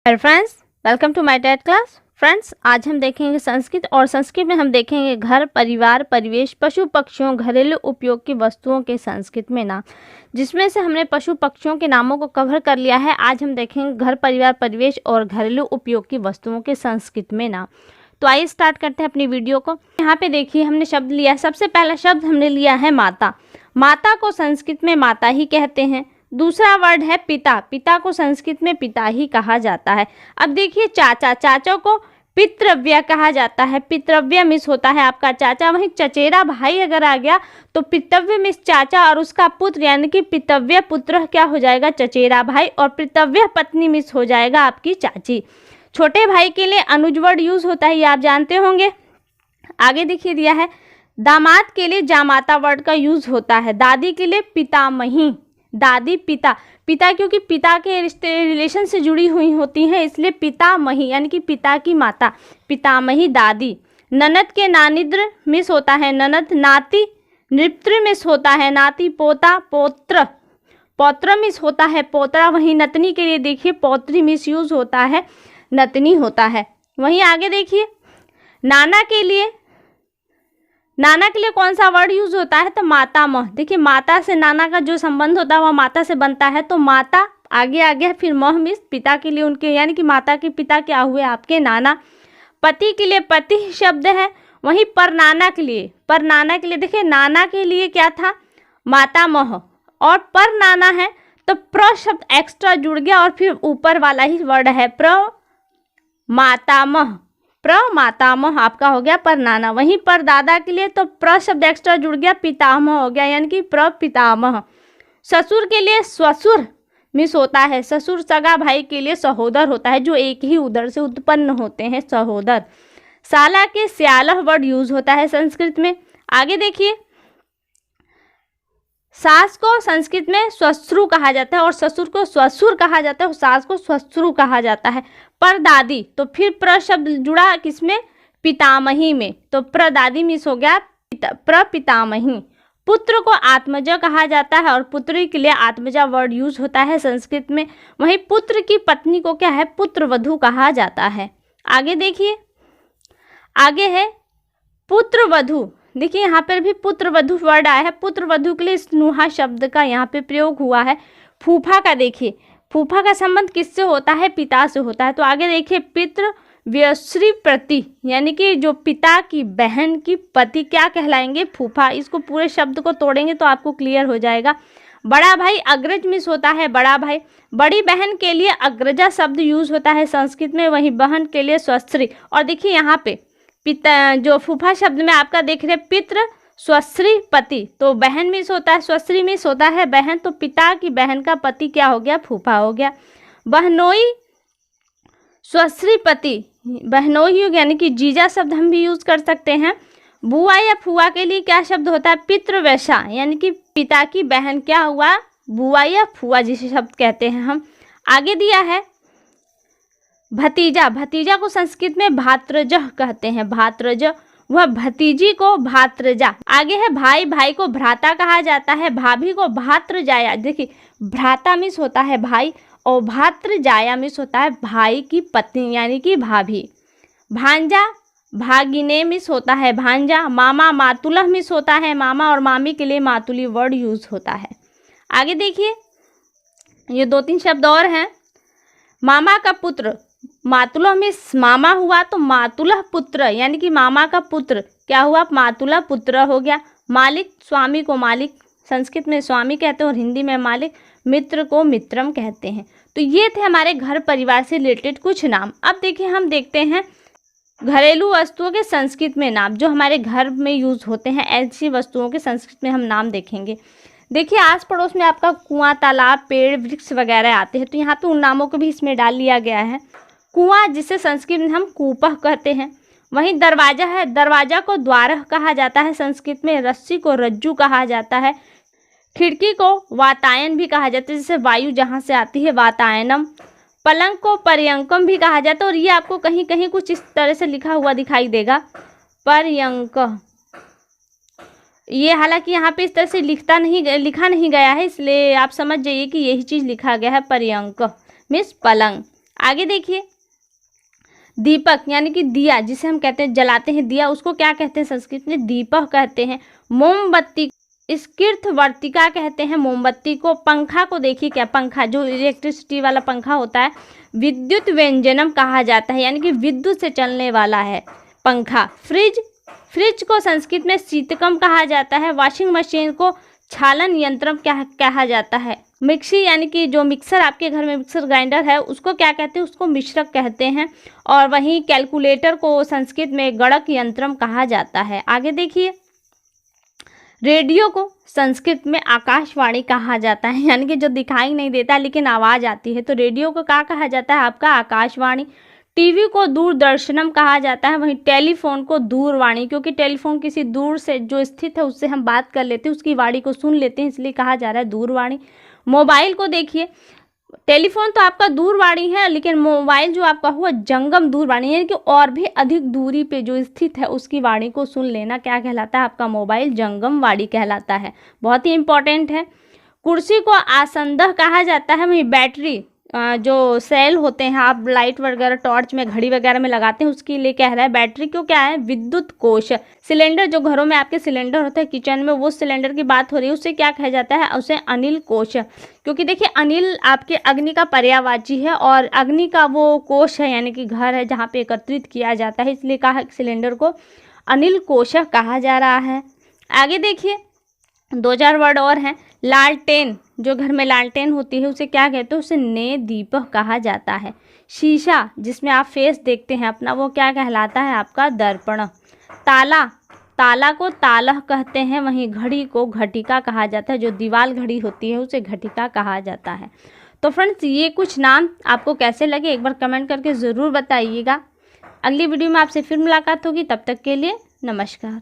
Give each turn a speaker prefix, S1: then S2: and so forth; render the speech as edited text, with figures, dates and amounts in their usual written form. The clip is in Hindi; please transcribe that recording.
S1: Hello friends, welcome to my TET class. Friends, आज हम देखेंगे संस्कृत और संस्कृत में हम देखेंगे घर, परिवार, परिवेश, पशु पक्षियों, घरेलू उपयोग की वस्तुओं के संस्कृत में नाम। जिसमें से हमने पशु पक्षियों के नामों को कवर कर लिया है। आज हम देखेंगे घर, परिवार, परिवेश और घरेलू उपयोग की वस्तुओं के संस्कृत में नाम। तो आइए स्टार्ट करते हैं अपनी वीडियो को। यहाँ पे देखिए हमने शब्द लिया है। सबसे पहला शब्द हमने लिया है माता। माता को संस्कृत में माता ही कहते हैं। दूसरा वर्ड है पिता। पिता को संस्कृत में पिता ही कहा जाता है। अब देखिए चाचा, चाचा को पितृव्य कहा जाता है। पितृव्य मिस होता है आपका चाचा। वहीं चचेरा भाई अगर आ गया तो पितव्य मिस चाचा और उसका पुत्र यानी कि पितव्य पुत्र क्या हो जाएगा, चचेरा भाई। और पितव्य पत्नी मिस हो जाएगा आपकी चाची। छोटे भाई के लिए अनुज वर्ड यूज होता है, ये आप जानते होंगे। आगे देखिए दिया है दामाद के लिए जामाता वर्ड का यूज होता है। दादी के लिए पितामही। दादी पिता, पिता क्योंकि पिता के रिश्ते रिलेशन से जुड़ी हुई होती हैं, इसलिए पितामही यानी कि पिता की माता, पितामही दादी। ननद के नानिद्र मिस होता है ननद। नाती नृत्र मिस होता है नाती। पोता पौत्र, पौत्र मिस होता है पोतरा। वहीं नतनी के लिए देखिए पौत्री मिस यूज होता है नतनी होता है। वहीं आगे देखिए नाना के लिए कौन सा वर्ड यूज होता है, तो मातामह। देखिए माता से नाना का जो संबंध होता है वह माता से बनता है, तो माता आगे आ गया। फिर मह मिस पिता के लिए उनके यानी कि माता के पिता क्या हुए आपके नाना। पति के लिए पति शब्द है। वहीं परनाना के लिए देखिए नाना के लिए क्या था, मातामह। और पर नाना है तो प्र शब्द एक्स्ट्रा जुड़ गया और फिर ऊपर वाला ही वर्ड है प्र मातामह। प्रमातामह आपका हो गया पर नाना। वहीं पर दादा के लिए तो प्र शब्द एक्स्ट्रा जुड़ गया, पितामह हो गया यानी कि प्रपितामह। ससुर के लिए स्वसुर मिस होता है। ससुर सगा भाई के लिए सहोदर होता है, जो एक ही उदर से उत्पन्न होते हैं, सहोदर। साला के स्यालह वर्ड यूज होता है संस्कृत में। आगे देखिए सास को संस्कृत में श्वश्रु कहा जाता है और ससुर को श्वशुर कहा जाता है और सास को श्वश्रु कहा जाता है। परदादी तो फिर प्र शब्द जुड़ा किसमें, पितामही में, तो प्रदादी मिस हो गया प्रपितामही। पुत्र को आत्मजा कहा जाता है और पुत्री के लिए आत्मजा वर्ड यूज होता है संस्कृत में। वहीं पुत्र की पत्नी को क्या है, पुत्रवधू कहा जाता है। आगे देखिए आगे है पुत्रवधू। देखिए यहाँ पर भी पुत्रवधू वर्ड आया है। पुत्रवधू के लिए स्नुहा शब्द का यहाँ पे प्रयोग हुआ है। फूफा का देखिए, फूफा का संबंध किससे होता है, पिता से होता है। तो आगे देखिए पितृ व्यश्री प्रति यानी कि जो पिता की बहन की पति क्या कहलाएंगे, फूफा। इसको पूरे शब्द को तोड़ेंगे तो आपको क्लियर हो जाएगा। बड़ा भाई अग्रज मिस होता है बड़ा भाई। बड़ी बहन के लिए अग्रजा शब्द यूज होता है संस्कृत में। वहीं बहन के लिए स्वश्री। और देखिए यहाँ पे पिता जो फूफा शब्द में आपका देख रहे पितृ स्वश्री पति, तो बहन मिस होता है, स्वश्री मिस होता है बहन, तो पिता की बहन का पति क्या हो गया, फूफा हो गया। बहनोई स्वश्री पति, बहनोई यानी कि जीजा शब्द हम भी यूज कर सकते हैं। बुआ या फुआ के लिए क्या शब्द होता है, पितृवैशा यानी कि पिता की बहन क्या हुआ, बुआ या फुआ जिसे शब्द कहते हैं हम। आगे दिया है भतीजा। भतीजा को संस्कृत में भात्रज कहते हैं, भात्रज। वह भतीजी को भात्रजा। आगे है भाई, भाई को भ्राता कहा जाता है। भाभी को भात्रजाया। देखिए भ्राता मिस होता है भाई और भात्रजाया मिस होता है भाई की पत्नी यानी कि भाभी। भांजा भागिने मिस होता है भांजा। मामा मातुलह मिस होता है मामा और मामी के लिए मातुली वर्ड यूज होता है। आगे देखिए ये 2-3 शब्द और हैं। मामा का पुत्र, मातुलह मिस मामा हुआ तो मातुलह पुत्र यानी कि मामा का पुत्र क्या हुआ, मातुलह पुत्र हो गया। मालिक, स्वामी को मालिक संस्कृत में स्वामी कहते हैं और हिंदी में मालिक। मित्र को मित्रम कहते हैं। तो ये थे हमारे घर परिवार से रिलेटेड कुछ नाम। अब देखिए हम देखते हैं घरेलू वस्तुओं के संस्कृत में नाम, जो हमारे घर में यूज होते हैं। ऐसी वस्तुओं के संस्कृत में हम नाम देखेंगे। देखिए आस पड़ोस में आपका कुआं, तालाब, पेड़, वृक्ष वगैरह आते हैं, तो यहाँ पे उन नामों को भी इसमें डाल लिया गया है। कुआं जिसे संस्कृत में हम कूपह कहते हैं। वहीं दरवाजा है, दरवाजा को द्वारह कहा जाता है संस्कृत में। रस्सी को रज्जू कहा जाता है। खिड़की को वातायन भी कहा जाता है, जैसे वायु जहाँ से आती है वातायनम। पलंग को पर्यंकम भी कहा जाता है और ये आपको कहीं कहीं कुछ इस तरह से लिखा हुआ दिखाई देगा, पर्यंक। ये हालांकि यहाँ पे इस तरह से लिखा नहीं गया है, इसलिए आप समझ जाइए कि यही चीज़ लिखा गया है। पर्यंक मीन्स पलंग। आगे देखिए, दीपक यानी कि दिया, जिसे हम कहते हैं जलाते हैं दिया, उसको क्या कहते हैं संस्कृत में? दीपक कहते हैं। मोमबत्ती, स्कीर्थवर्तिका कहते हैं मोमबत्ती को। पंखा को देखिए, क्या पंखा, जो इलेक्ट्रिसिटी वाला पंखा होता है, विद्युत व्यंजनम कहा जाता है, यानी कि विद्युत से चलने वाला है पंखा। फ्रिज, फ्रिज को संस्कृत में शीतकम कहा जाता है। वॉशिंग मशीन को क्षालन यंत्रम क्या कहा जाता है। मिक्सी यानी कि जो मिक्सर आपके घर में मिक्सर ग्राइंडर है, उसको क्या कहते हैं? उसको मिश्रक कहते हैं। और वहीं कैलकुलेटर को संस्कृत में गणक यंत्रम कहा जाता है। आगे देखिए, रेडियो को संस्कृत में आकाशवाणी कहा जाता है, यानी कि जो दिखाई नहीं देता लेकिन आवाज़ आती है, तो रेडियो को क्या कहा जाता है? आपका आकाशवाणी। टीवी को दूरदर्शनम कहा जाता है। वहीं टेलीफोन को दूरवाणी, क्योंकि टेलीफोन किसी दूर से जो स्थित है उससे हम बात कर लेते हैं, उसकी वाणी को सुन लेते हैं, इसलिए कहा जा रहा है दूरवाणी। मोबाइल को देखिए, टेलीफोन तो आपका दूरवाणी है, लेकिन मोबाइल जो आपका हुआ जंगम दूरवाणी, यानी कि और भी अधिक दूरी पे जो स्थित है उसकी वाणी को सुन लेना क्या कहलाता है? आपका मोबाइल जंगम वाणी कहलाता है। बहुत ही इंपॉर्टेंट है। कुर्सी को आसंदह कहा जाता है। वहीं बैटरी, जो सेल होते हैं, आप लाइट वगैरह टॉर्च में घड़ी वगैरह में लगाते हैं, उसके लिए कह रहा है। बैटरी क्यों क्या है? विद्युत कोश। सिलेंडर, जो घरों में आपके सिलेंडर होता है किचन में, वो सिलेंडर की बात हो रही है, उससे क्या कहा जाता है? उसे अनिल कोश। क्योंकि देखिए अनिल आपके अग्नि का पर्यायवाची है और अग्नि का वो कोश है, यानी कि घर है जहाँ पे एकत्रित किया जाता है, इसलिए कहा सिलेंडर को अनिल कोश कहा जा रहा है। आगे देखिए, 2-4 वर्ड और हैं। लालटेन, जो घर में लालटेन होती है उसे क्या कहते हैं? उसे ने दीपक कहा जाता है। शीशा, जिसमें आप फेस देखते हैं अपना, वो क्या कहलाता है? आपका दर्पण। ताला, ताला को तालह कहते हैं। वहीं घड़ी को घटिका कहा जाता है, जो दीवाल घड़ी होती है उसे घटिका कहा जाता है। तो फ्रेंड्स, ये कुछ नाम आपको कैसे लगे एक बार कमेंट करके ज़रूर बताइएगा। अगली वीडियो में आपसे फिर मुलाकात होगी, तब तक के लिए नमस्कार।